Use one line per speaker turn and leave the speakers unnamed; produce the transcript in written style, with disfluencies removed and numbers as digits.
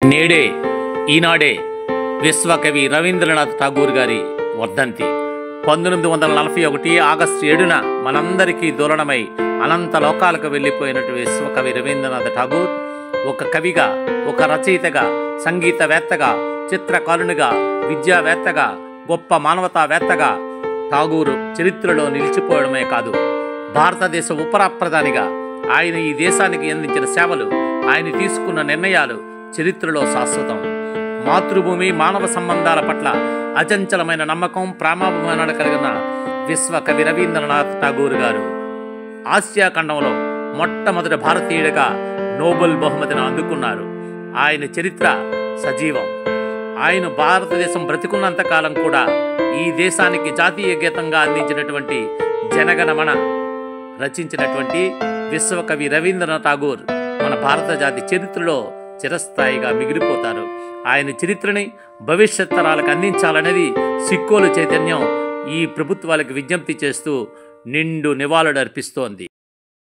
నేడే ఈనాడే విశ్వకవి రవీంద్రనాథ్ ఠాగూర్ గారి వర్ధంతి 1941 ఆగస్టు 7న మనందరికీ దూరణమై అనంత లోకాలకు వెళ్ళిపోయినటువంటి విశ్వకవి రవీంద్రనాథ్ ఠాగూర్ ఒక కవిగా, ఒక రచయితగా, సంగీతవేత్తగా, చిత్రకారునిగా, విద్యావేత్తగా, గొప్ప మానవతావేత్తగా ఠాగూర్ చరిత్రలో నిలిచిపోవడమే కాదు, భారతదేశ ఉపరాప్రధానిగా ఆయన ఈ దేశానికి అందించిన సేవలు, ఆయన తీసుకున్న నిర్ణయాలు చరిత్రలో శాశ్వతం. మాతృభూమి, మానవ సంబంధాల పట్ల అచంచలమైన నమ్మకం, ప్రామాభిమానాలు కలిగిన విశ్వకవి రవీంద్రనాథ్ ఠాగూర్ గారు ఆసియా ఖండంలో మొట్టమొదటి భారతీయుడిగా నోబెల్ బహుమతిని అందుకున్నారు. ఆయన చరిత్ర సజీవం. ఆయన భారతదేశం బ్రతికున్నంత కాలం కూడా ఈ దేశానికి జాతీయ గీతంగా అందించినటువంటి జనగణమన రచించినటువంటి విశ్వకవి రవీంద్రనాథ్ ఠాగూర్ మన భారత జాతి చరిత్రలో చిరస్థాయిగా మిగిలిపోతారు. ఆయన చరిత్రని భవిష్యత్ తరాలకు అందించాలనేది సిక్కోలు చైతన్యం ఈ ప్రభుత్వాలకు విజ్ఞప్తి చేస్తూ నిండు నివాళులు అర్పిస్తోంది.